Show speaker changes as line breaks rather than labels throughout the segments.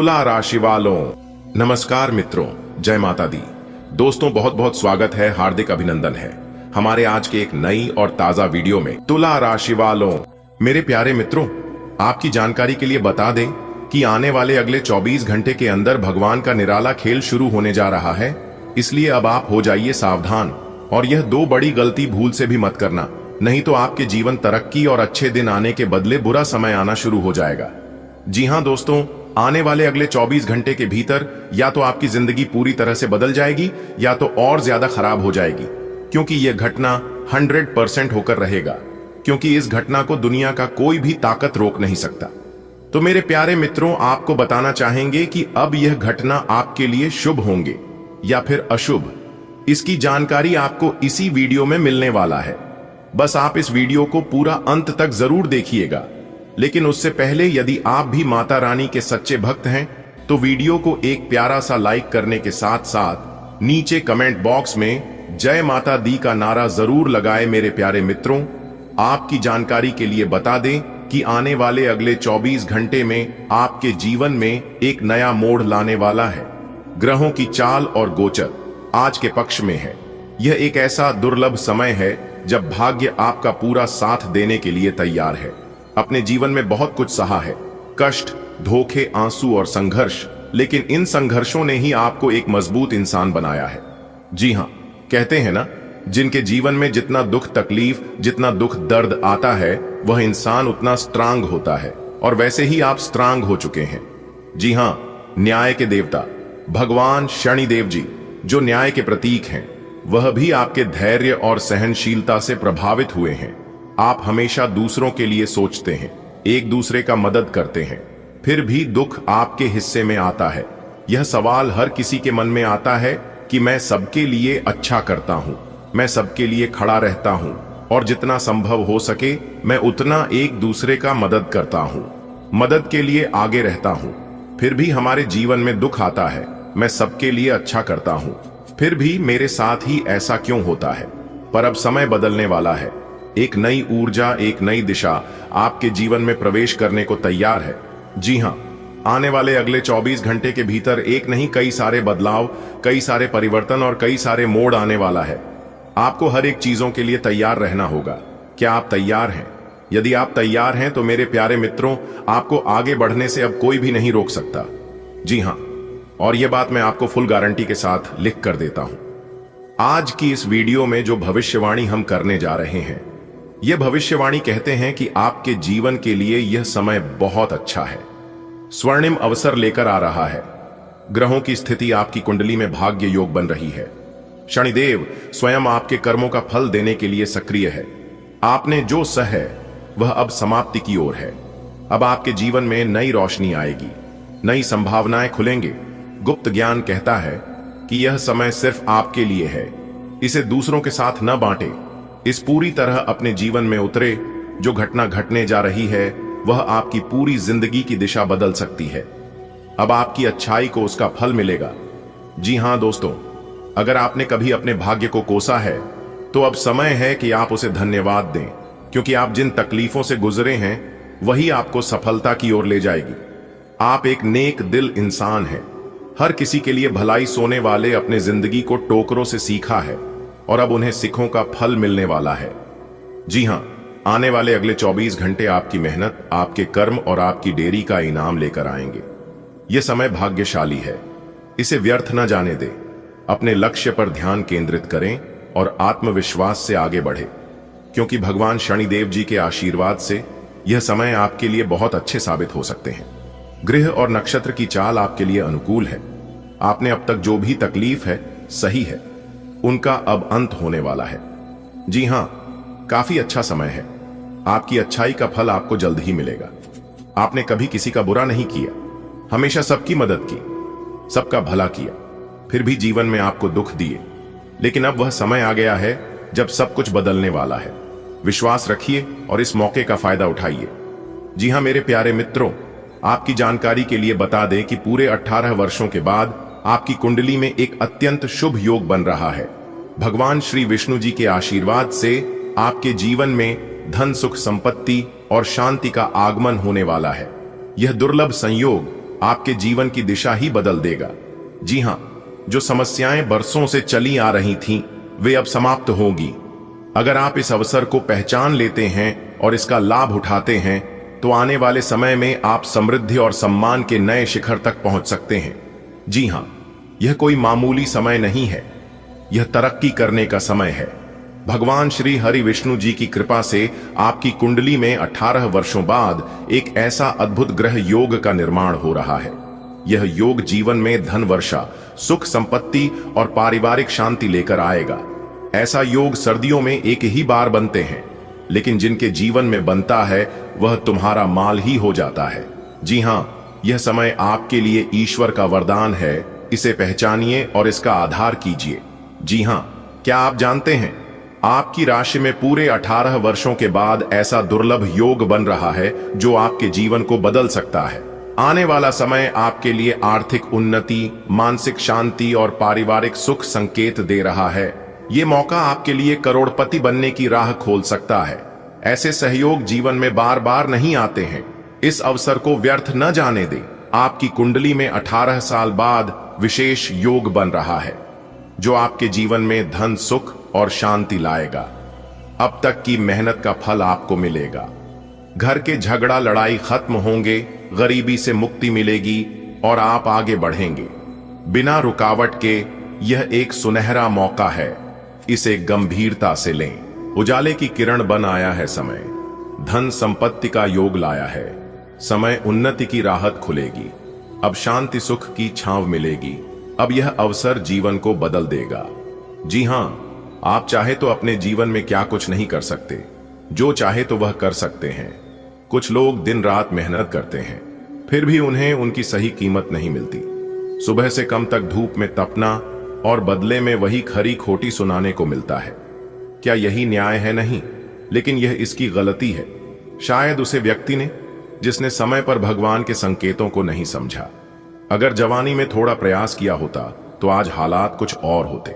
तुला राशि वालों, नमस्कार मित्रों, जय माता दी। दोस्तों, बहुत बहुत स्वागत है, हार्दिक अभिनंदन है हमारे आज के एक नई और ताजा वीडियो में। तुला राशि वालों, मेरे प्यारे मित्रों, आपकी जानकारी के लिए बता दें कि आने वाले अगले 24 घंटे के अंदर भगवान का निराला खेल शुरू होने जा रहा है। इसलिए अब आप हो जाइए सावधान और यह दो बड़ी गलती भूल से भी मत करना, नहीं तो आपके जीवन तरक्की और अच्छे दिन आने के बदले बुरा समय आना शुरू हो जाएगा। जी हां दोस्तों, आने वाले अगले 24 घंटे के भीतर या तो आपकी जिंदगी पूरी तरह से बदल जाएगी या तो और ज्यादा खराब हो जाएगी, क्योंकि यह घटना 100% होकर रहेगा, क्योंकि इस घटना को दुनिया का कोई भी ताकत रोक नहीं सकता। तो मेरे प्यारे मित्रों, आपको बताना चाहेंगे कि अब यह घटना आपके लिए शुभ होंगे या फिर अशुभ, इसकी जानकारी आपको इसी वीडियो में मिलने वाला है। बस आप इस वीडियो को पूरा अंत तक जरूर देखिएगा। लेकिन उससे पहले यदि आप भी माता रानी के सच्चे भक्त हैं तो वीडियो को एक प्यारा सा लाइक करने के साथ साथ नीचे कमेंट बॉक्स में जय माता दी का नारा जरूर लगाएं। मेरे प्यारे मित्रों, आपकी जानकारी के लिए बता दें कि आने वाले अगले 24 घंटे में आपके जीवन में एक नया मोड़ लाने वाला है। ग्रहों की चाल और गोचर आज के पक्ष में है। यह एक ऐसा दुर्लभ समय है जब भाग्य आपका पूरा साथ देने के लिए तैयार है। अपने जीवन में बहुत कुछ सहा है, कष्ट, धोखे, आंसू और संघर्ष, लेकिन इन संघर्षों ने ही आपको एक मजबूत इंसान बनाया है। जी हां, कहते हैं ना, जिनके जीवन में जितना दुख तकलीफ, जितना दुख दर्द आता है, वह इंसान उतना स्ट्रांग होता है। और वैसे ही आप स्ट्रांग हो चुके हैं। जी हां, न्याय के देवता भगवान शनिदेव जी, जो न्याय के प्रतीक हैं, वह भी आपके धैर्य और सहनशीलता से प्रभावित हुए हैं। आप हमेशा दूसरों के लिए सोचते हैं, एक दूसरे का मदद करते हैं, फिर भी दुख आपके हिस्से में आता है। यह सवाल हर किसी के मन में आता है कि मैं सबके लिए अच्छा करता हूं, मैं सबके लिए खड़ा रहता हूं और जितना संभव हो सके मैं उतना एक दूसरे का मदद करता हूं, मदद के लिए आगे रहता हूं। फिर भी हमारे जीवन में दुख आता है, मैं सबके लिए अच्छा करता हूं, फिर भी मेरे साथ ही ऐसा क्यों होता है। पर अब समय बदलने वाला है। एक नई ऊर्जा, एक नई दिशा आपके जीवन में प्रवेश करने को तैयार है। जी हां, आने वाले अगले 24 घंटे के भीतर एक नहीं कई सारे बदलाव, कई सारे परिवर्तन और कई सारे मोड़ आने वाला है। आपको हर एक चीजों के लिए तैयार रहना होगा। क्या आप तैयार हैं? यदि आप तैयार हैं तो मेरे प्यारे मित्रों, आपको आगे बढ़ने से अब कोई भी नहीं रोक सकता। जी हां, और यह बात मैं आपको फुल गारंटी के साथ लिख कर देता हूं। आज की इस वीडियो में जो भविष्यवाणी हम करने जा रहे हैं, यह भविष्यवाणी कहते हैं कि आपके जीवन के लिए यह समय बहुत अच्छा है, स्वर्णिम अवसर लेकर आ रहा है। ग्रहों की स्थिति आपकी कुंडली में भाग्य योग बन रही है। शनिदेव स्वयं आपके कर्मों का फल देने के लिए सक्रिय है। आपने जो सह है वह अब समाप्ति की ओर है। अब आपके जीवन में नई रोशनी आएगी, नई संभावनाएं खुलेंगे। गुप्त ज्ञान कहता है कि यह समय सिर्फ आपके लिए है, इसे दूसरों के साथ न बांटे। इस पूरी तरह अपने जीवन में उतरे। जो घटना घटने जा रही है वह आपकी पूरी जिंदगी की दिशा बदल सकती है। अब आपकी अच्छाई को उसका फल मिलेगा। जी हां दोस्तों, अगर आपने कभी अपने भाग्य को कोसा है तो अब समय है कि आप उसे धन्यवाद दें, क्योंकि आप जिन तकलीफों से गुजरे हैं वही आपको सफलता की ओर ले जाएगी। आप एक नेक दिल इंसान हैं। हर किसी के लिए भलाई सोने वाले अपने जिंदगी को टोकरों से सीखा है और अब उन्हें सिखों का फल मिलने वाला है। जी हां, आने वाले अगले 24 घंटे आपकी मेहनत, आपके कर्म और आपकी डेरी का इनाम लेकर आएंगे। यह समय भाग्यशाली है, इसे व्यर्थ न जाने दें। अपने लक्ष्य पर ध्यान केंद्रित करें और आत्मविश्वास से आगे बढ़े, क्योंकि भगवान शनिदेव जी के आशीर्वाद से यह समय आपके लिए बहुत अच्छे साबित हो सकते हैं। ग्रह और नक्षत्र की चाल आपके लिए अनुकूल है। आपने अब तक जो भी तकलीफ है, सही है, उनका अब अंत होने वाला है। जी हां, काफी अच्छा समय है। आपकी अच्छाई का फल आपको जल्द ही मिलेगा। आपने कभी किसी का बुरा नहीं किया, हमेशा सबकी मदद की, सबका भला किया, फिर भी जीवन में आपको दुख दिए। लेकिन अब वह समय आ गया है जब सब कुछ बदलने वाला है। विश्वास रखिए और इस मौके का फायदा उठाइए। जी हां मेरे प्यारे मित्रों, आपकी जानकारी के लिए बता दें कि पूरे 18 वर्षों के बाद आपकी कुंडली में एक अत्यंत शुभ योग बन रहा है। भगवान श्री विष्णु जी के आशीर्वाद से आपके जीवन में धन, सुख, संपत्ति और शांति का आगमन होने वाला है। यह दुर्लभ संयोग आपके जीवन की दिशा ही बदल देगा। जी हां, जो समस्याएं बरसों से चली आ रही थीं, वे अब समाप्त होंगी। अगर आप इस अवसर को पहचान लेते हैं और इसका लाभ उठाते हैं, तो आने वाले समय में आप समृद्धि और सम्मान के नए शिखर तक पहुंच सकते हैं। जी हां, यह कोई मामूली समय नहीं है, यह तरक्की करने का समय है। भगवान श्री हरि विष्णु जी की कृपा से आपकी कुंडली में 18 वर्षों बाद एक ऐसा अद्भुत ग्रह योग का निर्माण हो रहा है। यह योग जीवन में धन वर्षा, सुख संपत्ति और पारिवारिक शांति लेकर आएगा। ऐसा योग सर्दियों में एक ही बार बनते हैं, लेकिन जिनके जीवन में बनता है वह तुम्हारा माल ही हो जाता है। जी हां, यह समय आपके लिए ईश्वर का वरदान है। इसे पहचानिए और इसका आधार कीजिए। जी हां, क्या आप जानते हैं, आपकी राशि में पूरे 18 वर्षों के बाद ऐसा दुर्लभ योग बन रहा है जो आपके जीवन को बदल सकता है। आने वाला समय आपके लिए आर्थिक उन्नति, मानसिक शांति और पारिवारिक सुख संकेत दे रहा है। ये मौका आपके लिए करोड़पति बनने की राह खोल सकता है। ऐसे सहयोग जीवन में बार बार नहीं आते हैं। इस अवसर को व्यर्थ न जाने दें। आपकी कुंडली में 18 साल बाद विशेष योग बन रहा है जो आपके जीवन में धन, सुख और शांति लाएगा। अब तक की मेहनत का फल आपको मिलेगा। घर के झगड़ा लड़ाई खत्म होंगे, गरीबी से मुक्ति मिलेगी और आप आगे बढ़ेंगे बिना रुकावट के। यह एक सुनहरा मौका है, इसे गंभीरता से लें। उजाले की किरण बन आया है समय, धन संपत्ति का योग लाया है। समय उन्नति की राहत खुलेगी। अब शांति सुख की छांव मिलेगी। अब यह अवसर जीवन को बदल देगा। जी हां, आप चाहे तो अपने जीवन में क्या कुछ नहीं कर सकते, जो चाहे तो वह कर सकते हैं। कुछ लोग दिन रात मेहनत करते हैं, फिर भी उन्हें उनकी सही कीमत नहीं मिलती। सुबह से कम तक धूप में तपना और बदले में वही खरी खोटी सुनाने को मिलता है। क्या यही न्याय है? नहीं, लेकिन यह इसकी गलती है। शायद उसे व्यक्ति ने जिसने समय पर भगवान के संकेतों को नहीं समझा। अगर जवानी में थोड़ा प्रयास किया होता तो आज हालात कुछ और होते।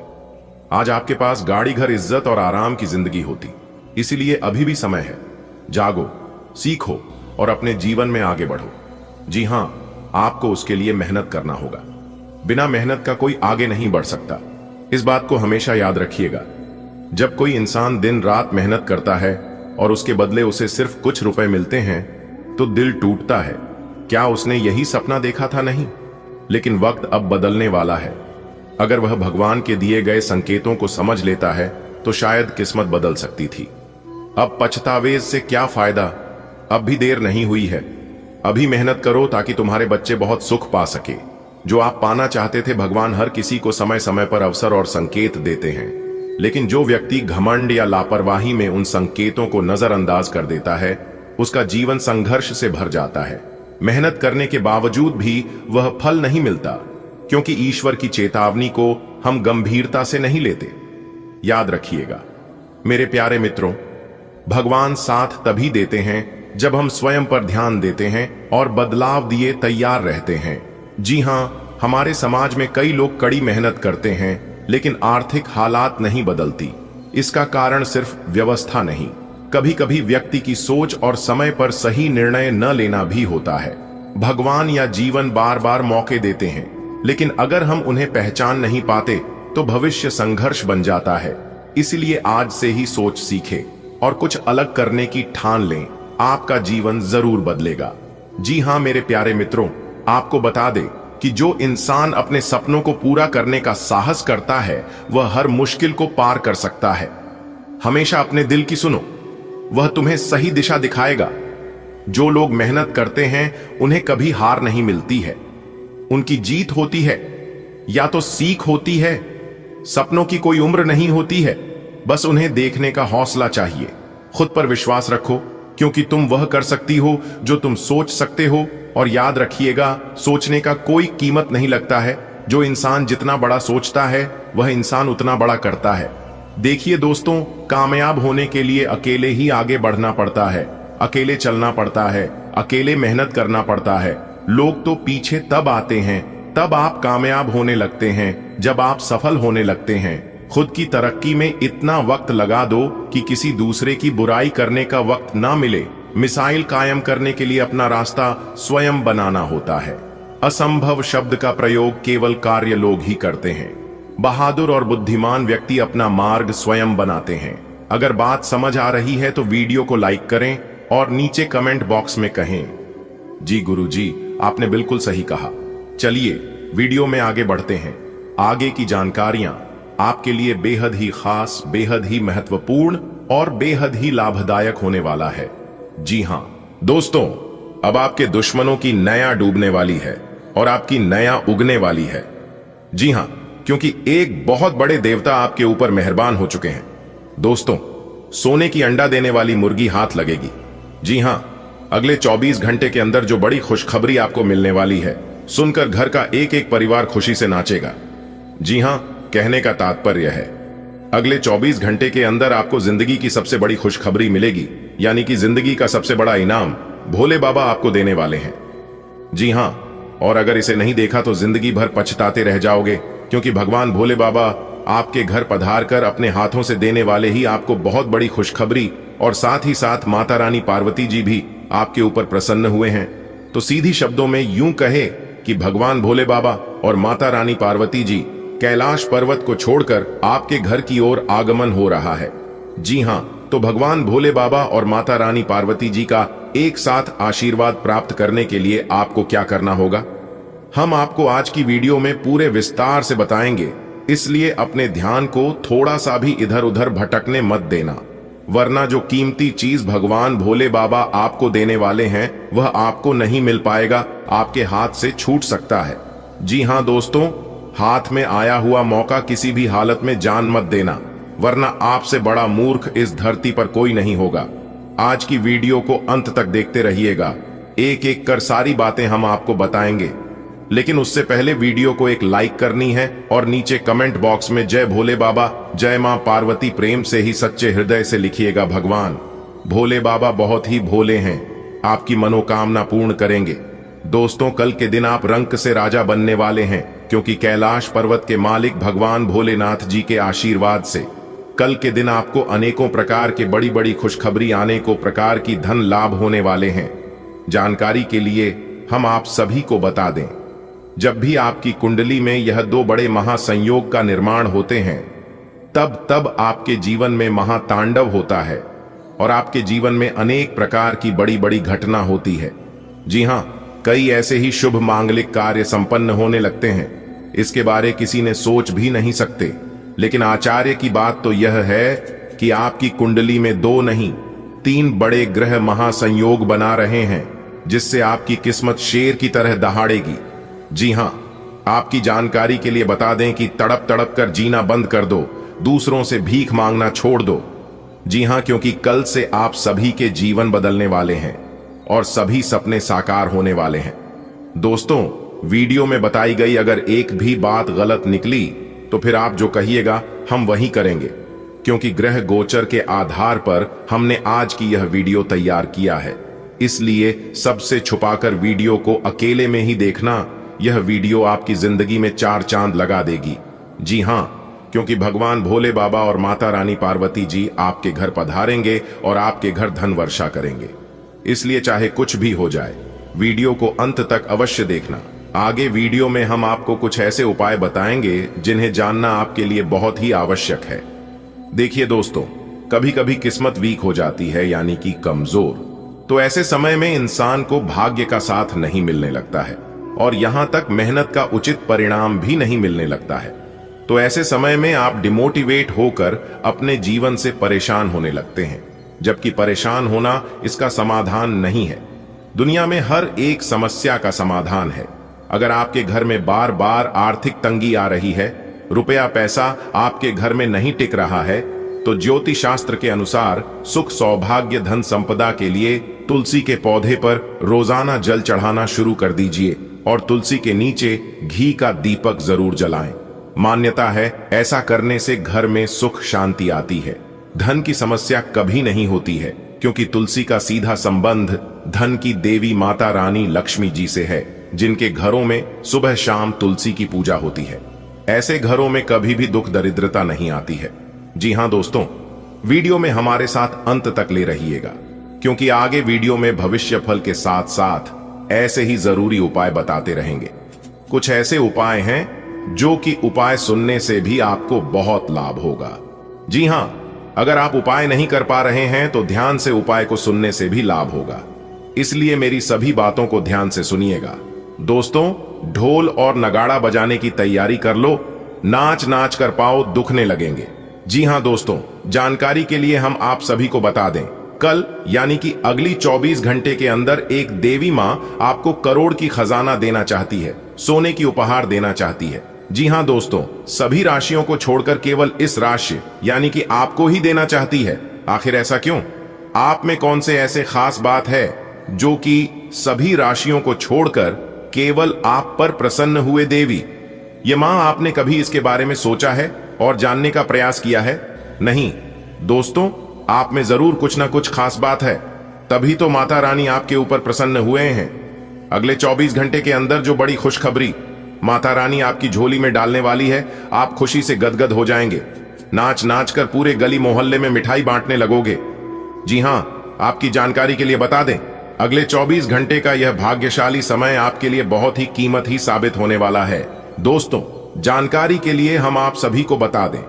आज आपके पास गाड़ी, घर, इज्जत और आराम की जिंदगी होती। इसीलिए अभी भी समय है। जागो, सीखो और अपने जीवन में आगे बढ़ो। जी हां, आपको उसके लिए मेहनत करना होगा। बिना मेहनत का कोई आगे नहीं बढ़ सकता। इस बात को हमेशा याद रखिएगा। जब कोई इंसान दिन रात मेहनत करता है और उसके बदले उसे सिर्फ कुछ रुपए मिलते हैं तो दिल टूटता है। क्या उसने यही सपना देखा था? नहीं, लेकिन वक्त अब बदलने वाला है। अगर वह भगवान के दिए गए संकेतों को समझ लेता है तो शायद किस्मत बदल सकती थी। अब पछतावे से क्या फायदा? अब भी देर नहीं हुई है। अभी मेहनत करो ताकि तुम्हारे बच्चे बहुत सुख पा सके। जो आप पाना चाहते थे, भगवान हर किसी को समय समय पर अवसर और संकेत देते हैं, लेकिन जो व्यक्ति घमंड या लापरवाही में उन संकेतों को नजरअंदाज कर देता है, उसका जीवन संघर्ष से भर जाता है। मेहनत करने के बावजूद भी वह फल नहीं मिलता, क्योंकि ईश्वर की चेतावनी को हम गंभीरता से नहीं लेते। याद रखिएगा मेरे प्यारे मित्रों, भगवान साथ तभी देते हैं जब हम स्वयं पर ध्यान देते हैं और बदलाव दिए तैयार रहते हैं। जी हां, हमारे समाज में कई लोग कड़ी मेहनत करते हैं, लेकिन आर्थिक हालात नहीं बदलती। इसका कारण सिर्फ व्यवस्था नहीं, कभी कभी व्यक्ति की सोच और समय पर सही निर्णय न लेना भी होता है। भगवान या जीवन बार बार मौके देते हैं, लेकिन अगर हम उन्हें पहचान नहीं पाते तो भविष्य संघर्ष बन जाता है। इसलिए आज से ही सोच सीखें और कुछ अलग करने की ठान लें। आपका जीवन जरूर बदलेगा। जी हां मेरे प्यारे मित्रों, आपको बता दें कि जो इंसान अपने सपनों को पूरा करने का साहस करता है, वह हर मुश्किल को पार कर सकता है। हमेशा अपने दिल की सुनो, वह तुम्हें सही दिशा दिखाएगा। जो लोग मेहनत करते हैं उन्हें कभी हार नहीं मिलती है, उनकी जीत होती है या तो सीख होती है। सपनों की कोई उम्र नहीं होती है, बस उन्हें देखने का हौसला चाहिए। खुद पर विश्वास रखो, क्योंकि तुम वह कर सकती हो जो तुम सोच सकते हो। और याद रखिएगा, सोचने का कोई कीमत नहीं लगता है। जो इंसान जितना बड़ा सोचता है, वह इंसान उतना बड़ा करता है। देखिए दोस्तों, कामयाब होने के लिए अकेले ही आगे बढ़ना पड़ता है, अकेले चलना पड़ता है, अकेले मेहनत करना पड़ता है। लोग तो पीछे तब आते हैं, तब आप कामयाब होने लगते हैं जब आप सफल होने लगते हैं। खुद की तरक्की में इतना वक्त लगा दो कि किसी दूसरे की बुराई करने का वक्त ना मिले। मिसाइल कायम करने के लिए अपना रास्ता स्वयं बनाना होता है। असंभव शब्द का प्रयोग केवल कार्य लोग ही करते हैं। बहादुर और बुद्धिमान व्यक्ति अपना मार्ग स्वयं बनाते हैं। अगर बात समझ आ रही है तो वीडियो को लाइक करें और नीचे कमेंट बॉक्स में कहें, जी गुरुजी, आपने बिल्कुल सही कहा। चलिए वीडियो में आगे बढ़ते हैं। आगे की जानकारियां आपके लिए बेहद ही खास, बेहद ही महत्वपूर्ण और बेहद ही लाभदायक होने वाला है। जी हां दोस्तों, अब आपके दुश्मनों की नया डूबने वाली है और आपकी नया उगने वाली है। जी हां, क्योंकि एक बहुत बड़े देवता आपके ऊपर मेहरबान हो चुके हैं। दोस्तों, सोने की अंडा देने वाली मुर्गी हाथ लगेगी। जी हां, अगले 24 घंटे के अंदर जो बड़ी खुशखबरी आपको मिलने वाली है, सुनकर घर का एक एक परिवार खुशी से नाचेगा। जी हां, कहने का तात्पर्य है अगले 24 घंटे के अंदर आपको जिंदगी की सबसे बड़ी खुशखबरी मिलेगी, यानी कि जिंदगी का सबसे बड़ा इनाम भोले बाबा आपको देने वाले हैं। जी हां, और अगर इसे नहीं देखा तो जिंदगी भर पछताते रह जाओगे, क्योंकि भगवान भोले बाबा आपके घर पधार कर अपने हाथों से देने वाले ही आपको बहुत बड़ी खुशखबरी, और साथ ही साथ माता रानी पार्वती जी भी आपके ऊपर प्रसन्न हुए हैं। तो सीधी शब्दों में यूं कहे कि भगवान भोले बाबा और माता रानी पार्वती जी कैलाश पर्वत को छोड़कर आपके घर की ओर आगमन हो रहा है। जी हां, तो भगवान भोले बाबा और माता रानी पार्वती जी का एक साथ आशीर्वाद प्राप्त करने के लिए आपको क्या करना होगा, हम आपको आज की वीडियो में पूरे विस्तार से बताएंगे। इसलिए अपने ध्यान को थोड़ा सा भी इधर उधर भटकने मत देना, वरना जो कीमती चीज भगवान भोले बाबा आपको देने वाले हैं वह आपको नहीं मिल पाएगा, आपके हाथ से छूट सकता है। जी हां दोस्तों, हाथ में आया हुआ मौका किसी भी हालत में जान मत देना, वरना आपसे बड़ा मूर्ख इस धरती पर कोई नहीं होगा। आज की वीडियो को अंत तक देखते रहिएगा, एक एक कर सारी बातें हम आपको बताएंगे। लेकिन उससे पहले वीडियो को एक लाइक करनी है और नीचे कमेंट बॉक्स में जय भोले बाबा, जय मां पार्वती प्रेम से ही सच्चे हृदय से लिखिएगा। भगवान भोले बाबा बहुत ही भोले हैं, आपकी मनोकामना पूर्ण करेंगे। दोस्तों, कल के दिन आप रंक से राजा बनने वाले हैं, क्योंकि कैलाश पर्वत के मालिक भगवान भोलेनाथ जी के आशीर्वाद से कल के दिन आपको अनेकों प्रकार के बड़ी बड़ी खुशखबरी, अनेकों प्रकार की धन लाभ होने वाले हैं। जानकारी के लिए हम आप सभी को बता दें, जब भी आपकी कुंडली में यह दो बड़े महासंयोग का निर्माण होते हैं, तब आपके जीवन में महातांडव होता है और आपके जीवन में अनेक प्रकार की बड़ी बड़ी घटना होती है। जी हां, कई ऐसे ही शुभ मांगलिक कार्य संपन्न होने लगते हैं, इसके बारे किसी ने सोच भी नहीं सकते। लेकिन आचार्य की बात तो यह है कि आपकी कुंडली में 2 नहीं 3 बड़े ग्रह महासंयोग बना रहे हैं, जिससे आपकी किस्मत शेर की तरह दहाड़ेगी। जी हां, आपकी जानकारी के लिए बता दें कि तड़प तड़प कर जीना बंद कर दो, दूसरों से भीख मांगना छोड़ दो। जी हां, क्योंकि कल से आप सभी के जीवन बदलने वाले हैं और सभी सपने साकार होने वाले हैं। दोस्तों, वीडियो में बताई गई अगर एक भी बात गलत निकली तो फिर आप जो कहिएगा हम वही करेंगे, क्योंकि ग्रह गोचर के आधार पर हमने आज की यह वीडियो तैयार किया है। इसलिए सबसे छुपाकर वीडियो को अकेले में ही देखना, यह वीडियो आपकी जिंदगी में 4 चांद लगा देगी। जी हां, क्योंकि भगवान भोले बाबा और माता रानी पार्वती जी आपके घर पधारेंगे और आपके घर धन वर्षा करेंगे। इसलिए चाहे कुछ भी हो जाए, वीडियो को अंत तक अवश्य देखना। आगे वीडियो में हम आपको कुछ ऐसे उपाय बताएंगे जिन्हें जानना आपके लिए बहुत ही आवश्यक है। देखिए दोस्तों, कभी कभी किस्मत वीक हो जाती है, यानी कि कमजोर। तो ऐसे समय में इंसान को भाग्य का साथ नहीं मिलने लगता है और यहां तक मेहनत का उचित परिणाम भी नहीं मिलने लगता है। तो ऐसे समय में आप डिमोटिवेट होकर अपने जीवन से परेशान होने लगते हैं, जबकि परेशान होना इसका समाधान नहीं है। दुनिया में हर एक समस्या का समाधान है। अगर आपके घर में बार बार आर्थिक तंगी आ रही है, रुपया पैसा आपके घर में नहीं टिक रहा है, तो ज्योतिष शास्त्र के अनुसार सुख सौभाग्य धन संपदा के लिए तुलसी के पौधे पर रोजाना जल चढ़ाना शुरू कर दीजिए और तुलसी के नीचे घी का दीपक जरूर जलाएं। मान्यता है ऐसा करने से घर में सुख शांति आती है, धन की समस्या कभी नहीं होती है, क्योंकि तुलसी का सीधा संबंध धन की देवी माता रानी लक्ष्मी जी से है, जिनके घरों में सुबह शाम तुलसी की पूजा होती है। ऐसे घरों में कभी भी दुख दरिद्रता नहीं आती है। जी हां दोस्तों, वीडियो में हमारे साथ अंत तक ले रहिएगा, क्योंकि आगे वीडियो में भविष्य फल के साथ साथ ऐसे ही जरूरी उपाय बताते रहेंगे। कुछ ऐसे उपाय हैं जो कि उपाय सुनने से भी आपको बहुत लाभ होगा। जी हां, अगर आप उपाय नहीं कर पा रहे हैं तो ध्यान से उपाय को सुनने से भी लाभ होगा। इसलिए मेरी सभी बातों को ध्यान से सुनिएगा। दोस्तों, ढोल और नगाड़ा बजाने की तैयारी कर लो, नाच नाच कर पाँव दुखने लगेंगे। जी हां दोस्तों, जानकारी के लिए हम आप सभी को बता दें, कल यानी कि अगली 24 घंटे के अंदर एक देवी मां आपको करोड़ की खजाना देना चाहती है, सोने की उपहार देना चाहती है। जी हां दोस्तों, सभी राशियों को छोड़कर केवल इस राशि यानी कि आपको ही देना चाहती है। आखिर ऐसा क्यों? आप में कौन से ऐसे खास बात है जो कि सभी राशियों को छोड़कर केवल आप पर प्रसन्न हुए देवी? ये मां, आपने कभी इसके बारे में सोचा है और जानने का प्रयास किया है? नहीं दोस्तों, आप में जरूर कुछ ना कुछ खास बात है, तभी तो माता रानी आपके ऊपर प्रसन्न हुए हैं। अगले 24 घंटे के अंदर जो बड़ी खुशखबरी माता रानी आपकी झोली में डालने वाली है, आप खुशी से गदगद हो जाएंगे। नाच नाच कर पूरे गली मोहल्ले में मिठाई बांटने लगोगे। जी हां, आपकी जानकारी के लिए बता दें, अगले 24 घंटे का यह भाग्यशाली समय आपके लिए बहुत ही कीमती साबित होने वाला है। दोस्तों, जानकारी के लिए हम आप सभी को बता दें,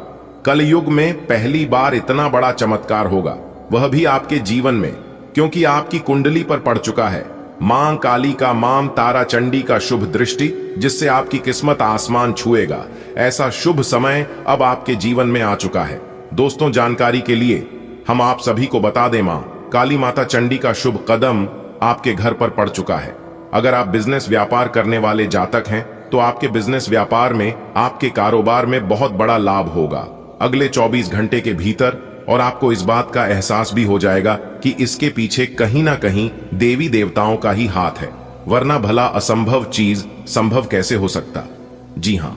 कलयुग में पहली बार इतना बड़ा चमत्कार होगा, वह भी आपके जीवन में, क्योंकि आपकी कुंडली पर पड़ चुका है मां काली का, मां तारा चंडी का शुभ दृष्टि, जिससे आपकी किस्मत आसमान छुएगा। ऐसा शुभ समय अब आपके जीवन में आ चुका है। दोस्तों, जानकारी के लिए हम आप सभी को बता दें, मां काली माता चंडी का शुभ कदम आपके घर पर पड़ चुका है। अगर आप बिजनेस व्यापार करने वाले जातक हैं तो आपके बिजनेस व्यापार में, आपके कारोबार में बहुत बड़ा लाभ होगा अगले 24 घंटे के भीतर, और आपको इस बात का एहसास भी हो जाएगा कि इसके पीछे कहीं ना कहीं देवी देवताओं का ही हाथ है, वरना भला असंभव चीज संभव कैसे हो सकता। जी हां,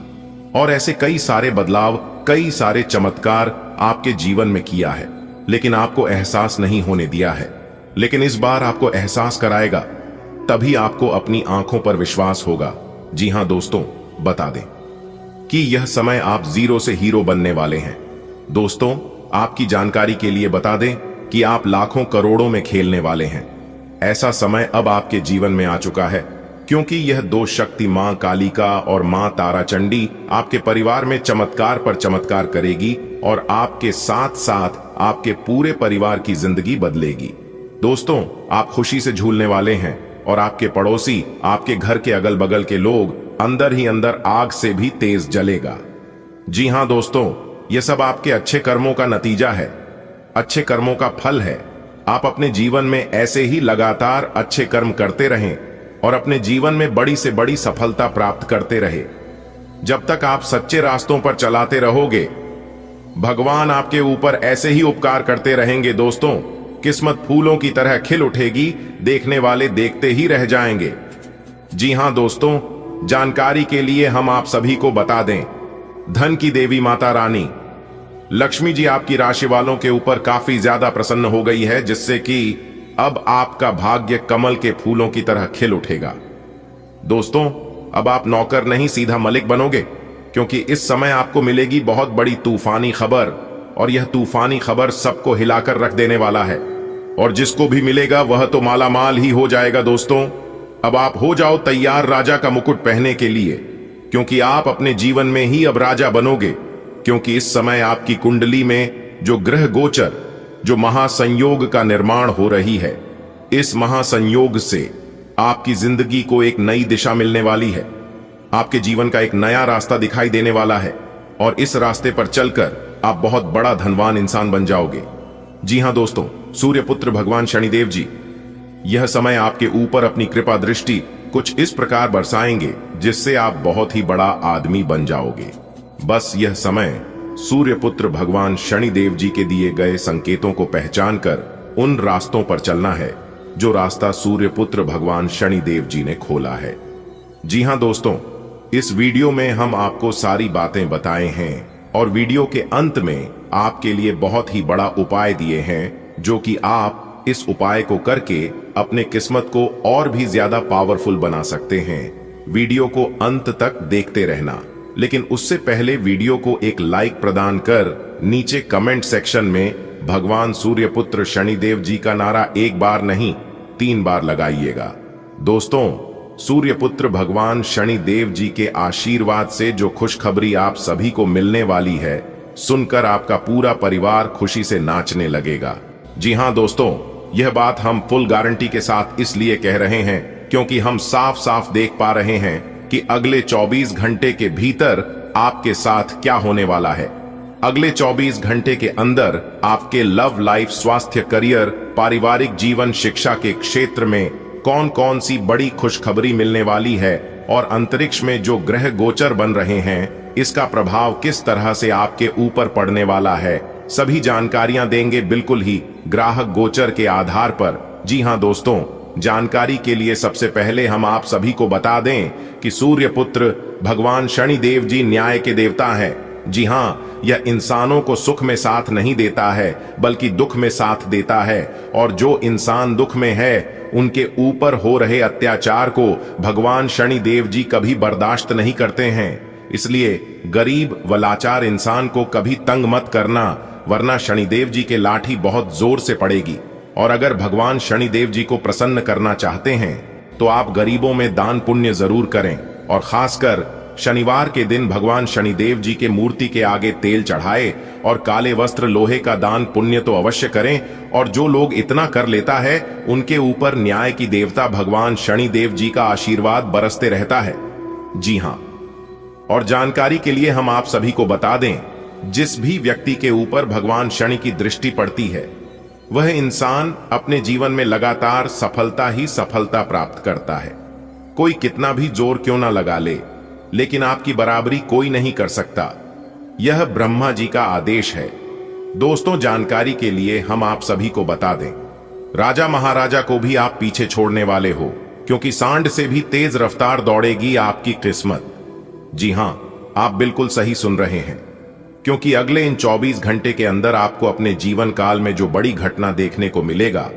और ऐसे कई सारे बदलाव, कई सारे चमत्कार आपके जीवन में किया है, लेकिन आपको एहसास नहीं होने दिया है। लेकिन इस बार आपको एहसास कराएगा, तभी आपको अपनी आंखों पर विश्वास होगा। जी हां दोस्तों, बता दें कि यह समय आप जीरो से हीरो बनने वाले हैं। दोस्तों, आपकी जानकारी के लिए बता दें कि आप लाखों करोड़ों में खेलने वाले हैं। ऐसा समय अब आपके जीवन में आ चुका है, क्योंकि यह दो शक्ति मां कालिका और मां तारा चंडी आपके परिवार में चमत्कार पर चमत्कार करेगी और आपके साथ साथ आपके पूरे परिवार की जिंदगी बदलेगी। दोस्तों, आप खुशी से झूलने वाले हैं और आपके पड़ोसी, आपके घर के अगल बगल के लोग अंदर ही अंदर आग से भी तेज जलेगा। जी हां दोस्तों, यह सब आपके अच्छे कर्मों का नतीजा है, अच्छे कर्मों का फल है। आप अपने जीवन में ऐसे ही लगातार अच्छे कर्म करते रहें और अपने जीवन में बड़ी से बड़ी सफलता प्राप्त करते रहे। जब तक आप सच्चे रास्तों पर चलाते रहोगे, भगवान आपके ऊपर ऐसे ही उपकार करते रहेंगे। दोस्तों, किस्मत फूलों की तरह खिल उठेगी, देखने वाले देखते ही रह जाएंगे। जी हां दोस्तों, जानकारी के लिए हम आप सभी को बता दें, धन की देवी माता रानी लक्ष्मी जी आपकी राशि वालों के ऊपर काफी ज्यादा प्रसन्न हो गई है, जिससे कि अब आपका भाग्य कमल के फूलों की तरह खिल उठेगा। दोस्तों, अब आप नौकर नहीं, सीधा मलिक बनोगे, क्योंकि इस समय आपको मिलेगी बहुत बड़ी तूफानी खबर, और यह तूफानी खबर सबको हिलाकर रख देने वाला है, और जिसको भी मिलेगा वह तो मालामाल ही हो जाएगा। दोस्तों, अब आप हो जाओ तैयार राजा का मुकुट पहनने के लिए, क्योंकि आप अपने जीवन में ही अब राजा बनोगे। क्योंकि इस समय आपकी कुंडली में जो ग्रह गोचर, जो महासंयोग का निर्माण हो रही है, इस महासंयोग से आपकी जिंदगी को एक नई दिशा मिलने वाली है। आपके जीवन का एक नया रास्ता दिखाई देने वाला है, और इस रास्ते पर चलकर आप बहुत बड़ा धनवान इंसान बन जाओगे। जी हां दोस्तों, सूर्यपुत्र भगवान शनिदेव जी यह समय आपके ऊपर अपनी कृपा दृष्टि कुछ इस प्रकार बरसाएंगे, जिससे आप बहुत ही बड़ा आदमी बन जाओगे। बस यह समय सूर्यपुत्र भगवान शनिदेव जी के दिए गए संकेतों को पहचानकर उन रास्तों पर चलना है जो रास्ता सूर्यपुत्र भगवान शनिदेव जी ने खोला है। जी हां दोस्तों, इस वीडियो में हम आपको सारी बातें बताए हैं, और वीडियो के अंत में आपके लिए बहुत ही बड़ा उपाय दिए हैं, जो कि आप इस उपाय को करके अपने किस्मत को और भी ज्यादा पावरफुल बना सकते हैं। वीडियो को अंत तक देखते रहना, लेकिन उससे पहले वीडियो को एक लाइक प्रदान कर नीचे कमेंट सेक्शन में भगवान सूर्यपुत्र शनिदेव जी का नारा एक बार नहीं 3 बार लगाइएगा। दोस्तों, सूर्यपुत्र भगवान शनिदेव जी के आशीर्वाद से जो खुशखबरी आप सभी को मिलने वाली है, सुनकर आपका पूरा परिवार खुशी से नाचने लगेगा। जी हां दोस्तों, यह बात हम फुल गारंटी के साथ इसलिए कह रहे हैं क्योंकि हम साफ साफ देख पा रहे हैं कि अगले 24 घंटे के भीतर आपके साथ क्या होने वाला है। अगले 24 घंटे के अंदर आपके लव लाइफ, स्वास्थ्य, करियर, पारिवारिक जीवन, शिक्षा के क्षेत्र में कौन कौन सी बड़ी खुशखबरी मिलने वाली है और अंतरिक्ष में जो ग्रह गोचर बन रहे हैं, इसका प्रभाव किस तरह से आपके ऊपर पड़ने वाला है, सभी जानकारियां देंगे बिल्कुल ही ग्राहक गोचर के आधार पर। जी हां दोस्तों, जानकारी के लिए सबसे पहले हम आप सभी को बता दें कि सूर्यपुत्र भगवान शनिदेव जी न्याय के देवता हैं। जी हां, यह इंसानों को सुख में साथ नहीं देता है बल्कि दुख में साथ देता है, और जो इंसान दुख में है उनके ऊपर हो रहे अत्याचार को भगवान शनिदेव जी कभी बर्दाश्त नहीं करते हैं। इसलिए गरीब व लाचार इंसान को कभी तंग मत करना, वरना शनिदेव जी के लाठी बहुत जोर से पड़ेगी। और अगर भगवान शनिदेव जी को प्रसन्न करना चाहते हैं तो आप गरीबों में दान पुण्य जरूर करें, और खासकर शनिवार के दिन भगवान शनिदेव जी के मूर्ति के आगे तेल चढ़ाए और काले वस्त्र, लोहे का दान पुण्य तो अवश्य करें। और जो लोग इतना कर लेता है उनके ऊपर न्याय की देवता भगवान शनिदेव जी का आशीर्वाद बरसते रहता है। जी हां, और जानकारी के लिए हम आप सभी को बता दें, जिस भी व्यक्ति के ऊपर भगवान शनि की दृष्टि पड़ती है वह इंसान अपने जीवन में लगातार सफलता ही सफलता प्राप्त करता है। कोई कितना भी जोर क्यों ना लगा ले, लेकिन आपकी बराबरी कोई नहीं कर सकता। यह ब्रह्मा जी का आदेश है। दोस्तों, जानकारी के लिए हम आप सभी को बता दें, राजा महाराजा को भी आप पीछे छोड़ने वाले हो, क्योंकि सांड से भी तेज रफ्तार दौड़ेगी आपकी किस्मत। जी हां, आप बिल्कुल सही सुन रहे हैं, क्योंकि अगले इन 24 घंटे के अंदर आपको अपने जीवन काल में जो बड़ी घटना देखने को मिलेगा,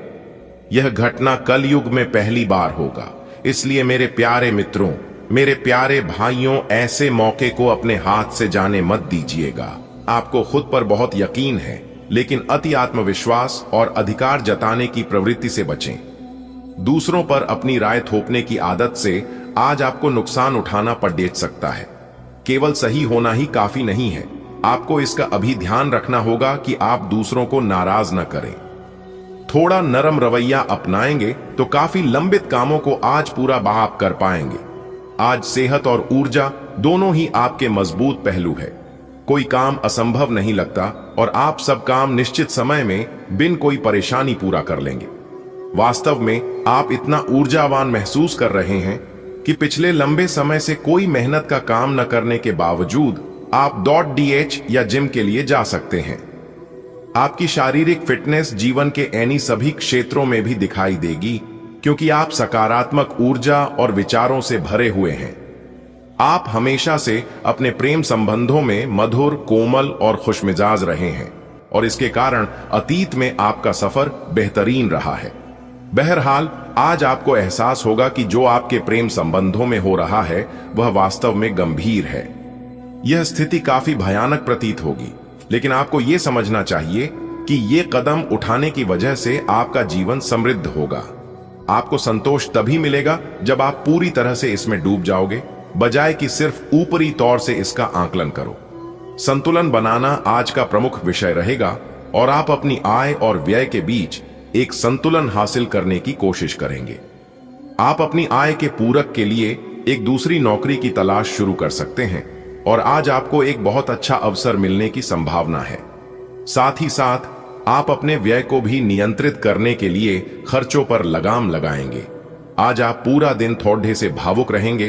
यह घटना कलयुग में पहली बार होगा। इसलिए मेरे प्यारे मित्रों, मेरे प्यारे भाइयों, ऐसे मौके को अपने हाथ से जाने मत दीजिएगा। आपको खुद पर बहुत यकीन है, लेकिन अति आत्मविश्वास और अधिकार जताने की प्रवृत्ति से बचें। दूसरों पर अपनी राय थोपने की आदत से आज आपको नुकसान उठाना पड़ सकता है। केवल सही होना ही काफी नहीं है, आपको इसका अभी ध्यान रखना होगा कि आप दूसरों को नाराज न करें। थोड़ा नरम रवैया अपनाएंगे तो काफी लंबित कामों को आज पूरा आप कर पाएंगे। आज सेहत और ऊर्जा दोनों ही आपके मजबूत पहलू है। कोई काम असंभव नहीं लगता और आप सब काम निश्चित समय में बिन कोई परेशानी पूरा कर लेंगे। वास्तव में आप इतना ऊर्जावान महसूस कर रहे हैं कि पिछले लंबे समय से कोई मेहनत का काम न करने के बावजूद आप दौड़, डीएच या जिम के लिए जा सकते हैं। आपकी शारीरिक फिटनेस जीवन के ऐनी सभी क्षेत्रों में भी दिखाई देगी, क्योंकि आप सकारात्मक ऊर्जा और विचारों से भरे हुए हैं। आप हमेशा से अपने प्रेम संबंधों में मधुर, कोमल और खुशमिजाज रहे हैं, और इसके कारण अतीत में आपका सफर बेहतरीन रहा है। बहरहाल आज आपको एहसास होगा कि जो आपके प्रेम संबंधों में हो रहा है वह वास्तव में गंभीर है। यह स्थिति काफी भयानक प्रतीत होगी, लेकिन आपको यह समझना चाहिए कि ये कदम उठाने की वजह से आपका जीवन समृद्ध होगा। आपको संतोष तभी मिलेगा जब आप पूरी तरह से इसमें डूब जाओगे, बजाय कि सिर्फ ऊपरी तौर से इसका आकलन करो। संतुलन बनाना आज का प्रमुख विषय रहेगा, और आप अपनी आय और व्यय के बीच एक संतुलन हासिल करने की कोशिश करेंगे। आप अपनी आय के पूरक के लिए एक दूसरी नौकरी की तलाश शुरू कर सकते हैं, और आज आपको एक बहुत अच्छा अवसर मिलने की संभावना है। साथ ही साथ आप अपने व्यय को भी नियंत्रित करने के लिए खर्चों पर लगाम लगाएंगे। आज आप पूरा दिन थोड़े से भावुक रहेंगे।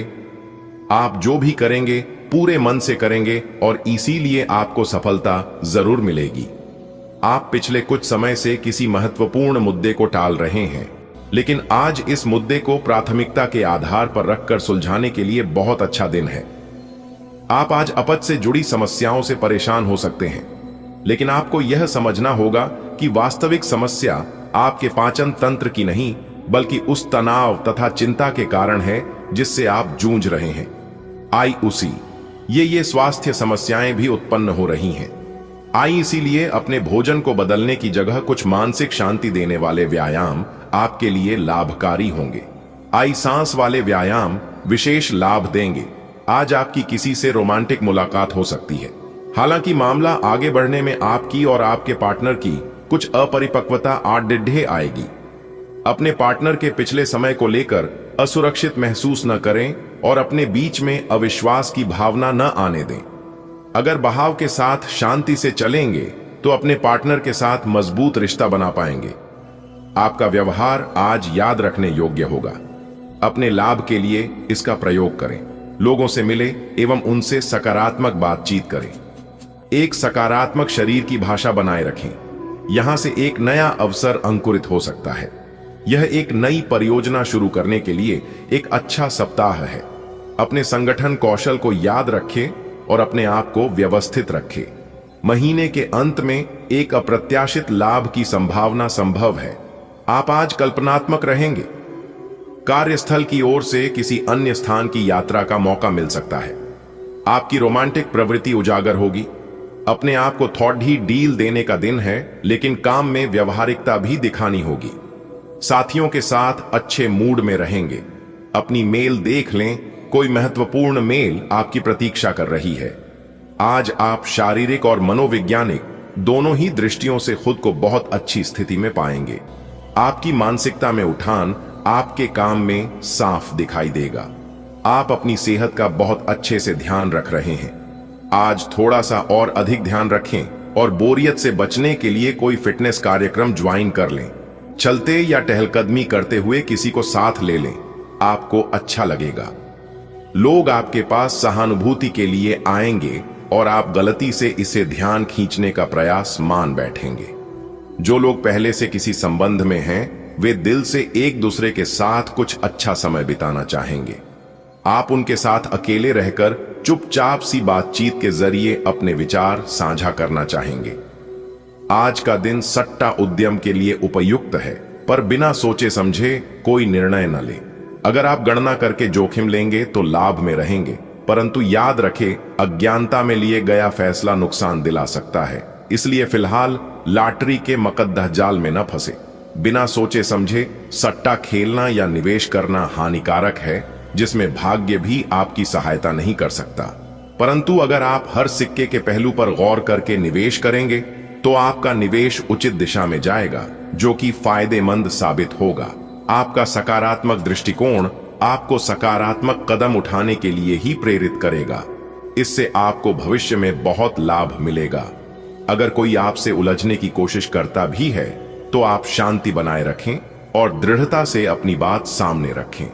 आप जो भी करेंगे पूरे मन से करेंगे, और इसीलिए आपको सफलता जरूर मिलेगी। आप पिछले कुछ समय से किसी महत्वपूर्ण मुद्दे को टाल रहे हैं, लेकिन आज इस मुद्दे को प्राथमिकता के आधार पर रखकर सुलझाने के लिए बहुत अच्छा दिन है। आप आज अपच से जुड़ी समस्याओं से परेशान हो सकते हैं, लेकिन आपको यह समझना होगा कि वास्तविक समस्या आपके पाचन तंत्र की नहीं, बल्कि उस तनाव तथा चिंता के कारण है जिससे आप जूझ रहे हैं। आईयूसी ये स्वास्थ्य समस्याएं भी उत्पन्न हो रही हैं। इसीलिए अपने भोजन को बदलने की जगह कुछ मानसिक शांति देने वाले व्यायाम आपके लिए लाभकारी होंगे। आई सांस वाले व्यायाम विशेष लाभ देंगे। आज आपकी किसी से रोमांटिक मुलाकात हो सकती है। हालांकि मामला आगे बढ़ने में आपकी और आपके पार्टनर की कुछ अपरिपक्वता आड़े आएगी। अपने पार्टनर के पिछले समय को लेकर असुरक्षित महसूस न करें और अपने बीच में अविश्वास की भावना न आने दें। अगर बहाव के साथ शांति से चलेंगे तो अपने पार्टनर के साथ मजबूत रिश्ता बना पाएंगे। आपका व्यवहार आज याद रखने योग्य होगा। अपने लाभ के लिए इसका प्रयोग करें। लोगों से मिले एवं उनसे सकारात्मक बातचीत करें। एक सकारात्मक शरीर की भाषा बनाए रखें। यहां से एक नया अवसर अंकुरित हो सकता है। यह एक नई परियोजना शुरू करने के लिए एक अच्छा सप्ताह है। अपने संगठन कौशल को याद रखें और अपने आप को व्यवस्थित रखें। महीने के अंत में एक अप्रत्याशित लाभ की संभावना संभव है। आप आज कल्पनात्मक रहेंगे। कार्यस्थल की ओर से किसी अन्य स्थान की यात्रा का मौका मिल सकता है। आपकी रोमांटिक प्रवृत्ति उजागर होगी। अपने आप को थोड़ी डील देने का दिन है, लेकिन काम में व्यवहारिकता भी दिखानी होगी। साथियों के साथ अच्छे मूड में रहेंगे। अपनी मेल देख लें, कोई महत्वपूर्ण मेल आपकी प्रतीक्षा कर रही है। आज आप शारीरिक और मनोवैज्ञानिक दोनों ही दृष्टियों से खुद को बहुत अच्छी स्थिति में पाएंगे। आपकी मानसिकता में उठान आपके काम में साफ दिखाई देगा। आप अपनी सेहत का बहुत अच्छे से ध्यान रख रहे हैं। आज थोड़ा सा और अधिक ध्यान रखें और बोरियत से बचने के लिए कोई फिटनेस कार्यक्रम ज्वाइन कर लें। चलते या टहलकदमी करते हुए किसी को साथ ले लें, आपको अच्छा लगेगा। लोग आपके पास सहानुभूति के लिए आएंगे और आप गलती से इसे ध्यान खींचने का प्रयास मान बैठेंगे। जो लोग पहले से किसी संबंध में हैं, वे दिल से एक दूसरे के साथ कुछ अच्छा समय बिताना चाहेंगे। आप उनके साथ अकेले रहकर चुपचाप सी बातचीत के जरिए अपने विचार साझा करना चाहेंगे। आज का दिन सट्टा उद्यम के लिए उपयुक्त है, पर बिना सोचे समझे कोई निर्णय न लें। अगर आप गणना करके जोखिम लेंगे तो लाभ में रहेंगे, परंतु याद रखें, अज्ञानता में लिए गया फैसला नुकसान दिला सकता है। इसलिए फिलहाल लॉटरी के मकद्दह जाल में न फंसे। बिना सोचे समझे सट्टा खेलना या निवेश करना हानिकारक है, जिसमें भाग्य भी आपकी सहायता नहीं कर सकता। परंतु अगर आप हर सिक्के के पहलू पर गौर करके निवेश करेंगे तो आपका निवेश उचित दिशा में जाएगा, जो कि फायदेमंद साबित होगा। आपका सकारात्मक दृष्टिकोण आपको सकारात्मक कदम उठाने के लिए ही प्रेरित करेगा। इससे आपको भविष्य में बहुत लाभ मिलेगा। अगर कोई आपसे उलझने की कोशिश करता भी है तो आप शांति बनाए रखें और दृढ़ता से अपनी बात सामने रखें।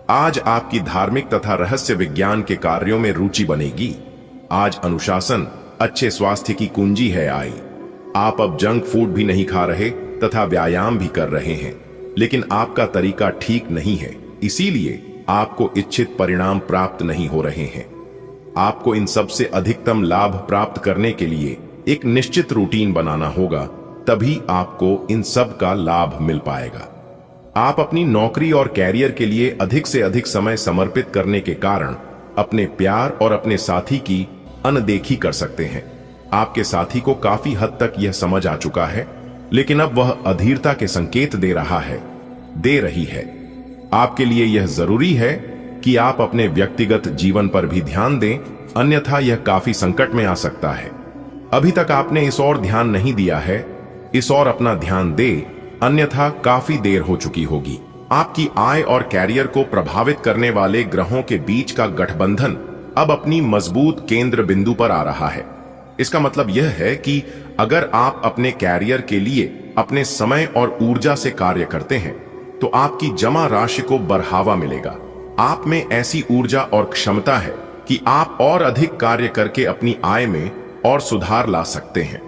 आज आपकी धार्मिक तथा रहस्य विज्ञान के कार्यों में रुचि बनेगी। आज अनुशासन अच्छे स्वास्थ्य की कुंजी है। आप अब जंक फूड भी नहीं खा रहे तथा व्यायाम भी कर रहे हैं, लेकिन आपका तरीका ठीक नहीं है, इसीलिए आपको इच्छित परिणाम प्राप्त नहीं हो रहे हैं। आपको इन सब से अधिकतम लाभ प्राप्त करने के लिए एक निश्चित रूटीन बनाना होगा, तभी आपको इन सब का लाभ मिल पाएगा। आप अपनी नौकरी और कैरियर के लिए अधिक से अधिक समय समर्पित करने के कारण अपने प्यार और अपने साथी की अनदेखी कर सकते हैं। आपके साथी को काफी हद तक यह समझ आ चुका है, लेकिन अब वह अधीरता के संकेत दे रही है। आपके लिए यह जरूरी है कि आप अपने व्यक्तिगत जीवन पर भी ध्यान दें, अन्यथा यह काफी संकट में आ सकता है। अभी तक आपने इस ओर ध्यान नहीं दिया है, इस ओर अपना ध्यान दे, अन्यथा काफी देर हो चुकी होगी। आपकी आय और कैरियर को प्रभावित करने वाले ग्रहों के बीच का गठबंधन अब अपनी मजबूत केंद्र बिंदु पर आ रहा है। इसका मतलब यह है कि अगर आप अपने कैरियर के लिए अपने समय और ऊर्जा से कार्य करते हैं तो आपकी जमा राशि को बढ़ावा मिलेगा। आप में ऐसी ऊर्जा और क्षमता है कि आप और अधिक कार्य करके अपनी आय में और सुधार ला सकते हैं।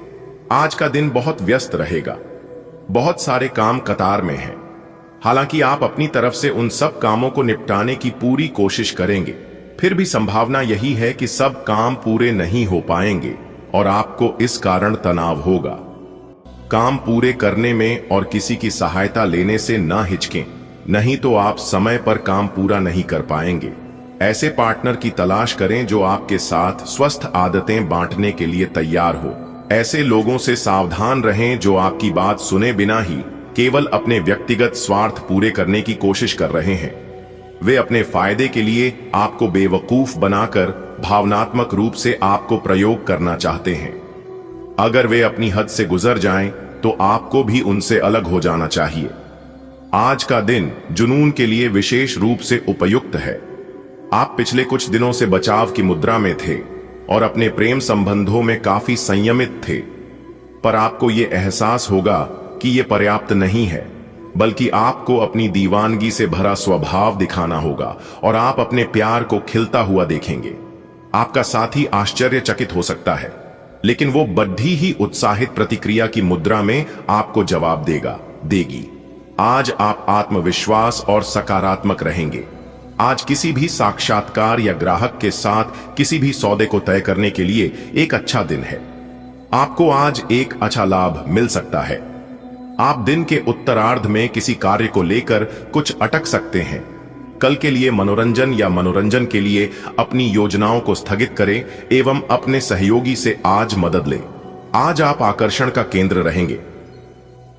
आज का दिन बहुत व्यस्त रहेगा। बहुत सारे काम कतार में हैं। हालांकि आप अपनी तरफ से उन सब कामों को निपटाने की पूरी कोशिश करेंगे, फिर भी संभावना यही है कि सब काम पूरे नहीं हो पाएंगे और आपको इस कारण तनाव होगा। काम पूरे करने में और किसी की सहायता लेने से ना हिचकें, नहीं तो आप समय पर काम पूरा नहीं कर पाएंगे। ऐसे पार्टनर की तलाश करें जो आपके साथ स्वस्थ आदतें बांटने के लिए तैयार हो। ऐसे लोगों से सावधान रहें जो आपकी बात सुने बिना ही केवल अपने व्यक्तिगत स्वार्थ पूरे करने की कोशिश कर रहे हैं। वे अपने फायदे के लिए आपको बेवकूफ बनाकर भावनात्मक रूप से आपको प्रयोग करना चाहते हैं। अगर वे अपनी हद से गुजर जाएं, तो आपको भी उनसे अलग हो जाना चाहिए। आज का दिन जुनून के लिए विशेष रूप से उपयुक्त है। आप पिछले कुछ दिनों से बचाव की मुद्रा में थे और अपने प्रेम संबंधों में काफी संयमित थे, पर आपको ये एहसास होगा कि ये पर्याप्त नहीं है, बल्कि आपको अपनी दीवानगी से भरा स्वभाव दिखाना होगा और आप अपने प्यार को खिलता हुआ देखेंगे। आपका साथी आश्चर्यचकित हो सकता है, लेकिन वो बड़ी ही उत्साहित प्रतिक्रिया की मुद्रा में आपको जवाब देगी। आज आप आत्मविश्वास और सकारात्मक रहेंगे। आज किसी भी साक्षात्कार या ग्राहक के साथ किसी भी सौदे को तय करने के लिए एक अच्छा दिन है। आपको आज एक अच्छा लाभ मिल सकता है। आप दिन के उत्तरार्ध में किसी कार्य को लेकर कुछ अटक सकते हैं। कल के लिए मनोरंजन या मनोरंजन के लिए अपनी योजनाओं को स्थगित करें एवं अपने सहयोगी से आज मदद लें। आज आप आकर्षण का केंद्र रहेंगे।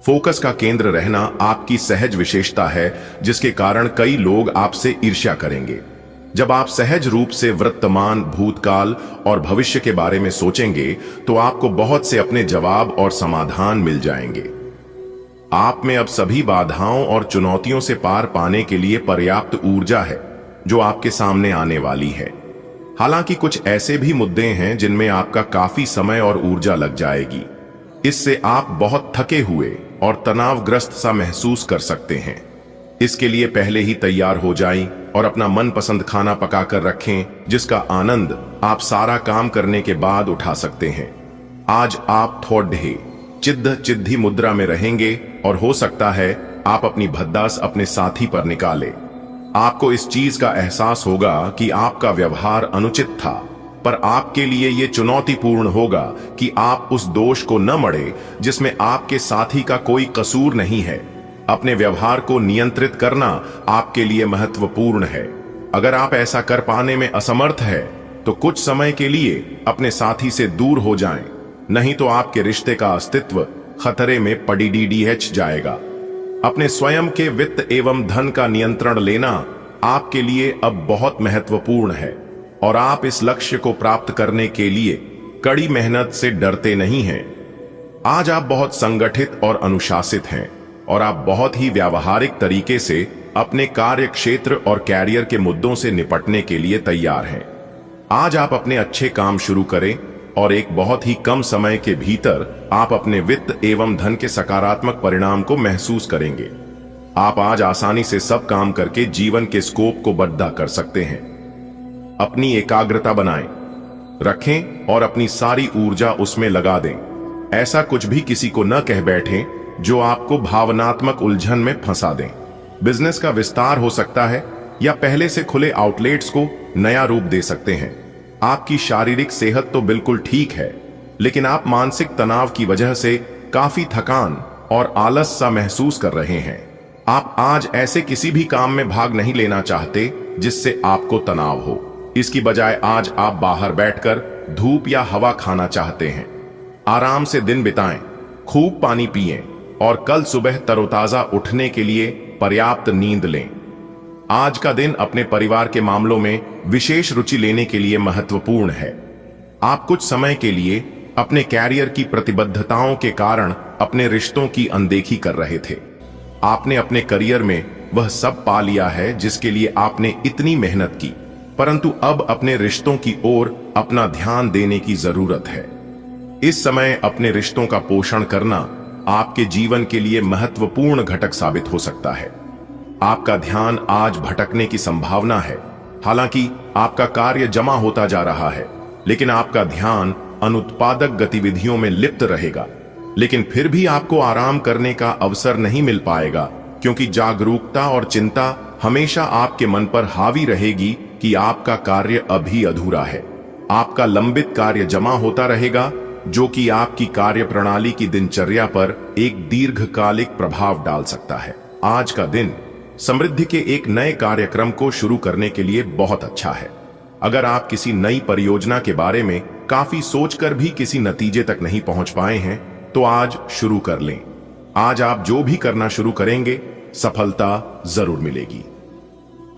फोकस का केंद्र रहना आपकी सहज विशेषता है, जिसके कारण कई लोग आपसे ईर्ष्या करेंगे। जब आप सहज रूप से वर्तमान, भूतकाल और भविष्य के बारे में सोचेंगे, तो आपको बहुत से अपने जवाब और समाधान मिल जाएंगे। आप में अब सभी बाधाओं और चुनौतियों से पार पाने के लिए पर्याप्त ऊर्जा है, जो आपके सामने आने वाली है। हालांकि कुछ ऐसे भी मुद्दे हैं जिनमें आपका काफी समय और ऊर्जा लग जाएगी। इससे आप बहुत थके हुए और तनावग्रस्त सा महसूस कर सकते हैं। इसके लिए पहले ही तैयार हो जाएं और अपना मनपसंद खाना पकाकर रखें, जिसका आनंद आप सारा काम करने के बाद उठा सकते हैं। आज आप थोड़े चिद्धी मुद्रा में रहेंगे और हो सकता है आप अपनी भद्दास अपने साथी पर निकालें। आपको इस चीज का एहसास होगा कि आपका व्यवहार अनुचित था, पर आपके लिए यह चुनौतीपूर्ण होगा कि आप उस दोष को न मढ़े जिसमें आपके साथी का कोई कसूर नहीं है। अपने व्यवहार को नियंत्रित करना आपके लिए महत्वपूर्ण है। अगर आप ऐसा कर पाने में असमर्थ है, तो कुछ समय के लिए अपने साथी से दूर हो जाएं, नहीं तो आपके रिश्ते का अस्तित्व खतरे में पड़ीडीडीएच जाएगा। अपने स्वयं के वित्त एवं धन का नियंत्रण लेना आपके लिए अब बहुत महत्वपूर्ण है और आप इस लक्ष्य को प्राप्त करने के लिए कड़ी मेहनत से डरते नहीं हैं। आज आप बहुत संगठित और अनुशासित हैं और आप बहुत ही व्यावहारिक तरीके से अपने कार्य क्षेत्र और कैरियर के मुद्दों से निपटने के लिए तैयार हैं। आज आप अपने अच्छे काम शुरू करें और एक बहुत ही कम समय के भीतर आप अपने वित्त एवं धन के सकारात्मक परिणाम को महसूस करेंगे। आप आज आसानी से सब काम करके जीवन के स्कोप को बड़ा कर सकते हैं। अपनी एकाग्रता बनाएं, रखें और अपनी सारी ऊर्जा उसमें लगा दें। ऐसा कुछ भी किसी को न कह बैठें जो आपको भावनात्मक उलझन में फंसा दें। बिजनेस का विस्तार हो सकता है या पहले से खुले आउटलेट्स को नया रूप दे सकते हैं। आपकी शारीरिक सेहत तो बिल्कुल ठीक है, लेकिन आप मानसिक तनाव की वजह से काफी थकान और आलस सा महसूस कर रहे हैं। आप आज ऐसे किसी भी काम में भाग नहीं लेना चाहते जिससे आपको तनाव हो। इसकी बजाय आज आप बाहर बैठकर धूप या हवा खाना चाहते हैं। आराम से दिन बिताएं, खूब पानी पिएं और कल सुबह तरोताजा उठने के लिए पर्याप्त नींद लें। आज का दिन अपने परिवार के मामलों में विशेष रुचि लेने के लिए महत्वपूर्ण है। आप कुछ समय के लिए अपने कैरियर की प्रतिबद्धताओं के कारण अपने रिश्तों की अनदेखी कर रहे थे। आपने अपने करियर में वह सब पा लिया है जिसके लिए आपने इतनी मेहनत की, परंतु अब अपने रिश्तों की ओर अपना ध्यान देने की जरूरत है। इस समय अपने रिश्तों का पोषण करना आपके जीवन के लिए महत्वपूर्ण घटक साबित हो सकता है। आपका ध्यान आज भटकने की संभावना है। हालांकि आपका कार्य जमा होता जा रहा है, लेकिन आपका ध्यान अनुत्पादक गतिविधियों में लिप्त रहेगा। लेकिन फिर भी आपको आराम करने का अवसर नहीं मिल पाएगा, क्योंकि जागरूकता और चिंता हमेशा आपके मन पर हावी रहेगी कि आपका कार्य अभी अधूरा है। आपका लंबित कार्य जमा होता रहेगा, जो कि आपकी कार्य प्रणाली की दिनचर्या पर एक दीर्घकालिक प्रभाव डाल सकता है। आज का दिन समृद्धि के एक नए कार्यक्रम को शुरू करने के लिए बहुत अच्छा है। अगर आप किसी नई परियोजना के बारे में काफी सोचकर भी किसी नतीजे तक नहीं पहुंच पाए हैं, तो आज शुरू कर लें। आज आप जो भी करना शुरू करेंगे सफलता जरूर मिलेगी।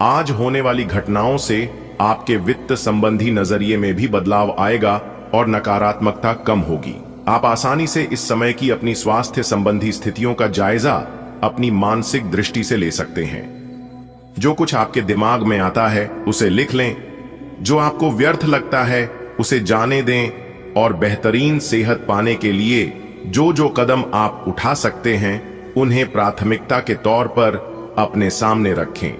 आज होने वाली घटनाओं से आपके वित्त संबंधी नजरिए में भी बदलाव आएगा और नकारात्मकता कम होगी। आप आसानी से इस समय की अपनी स्वास्थ्य संबंधी स्थितियों का जायजा अपनी मानसिक दृष्टि से ले सकते हैं। जो कुछ आपके दिमाग में आता है उसे लिख लें, जो आपको व्यर्थ लगता है उसे जाने दें और बेहतरीन सेहत पाने के लिए जो जो कदम आप उठा सकते हैं उन्हें प्राथमिकता के तौर पर अपने सामने रखें।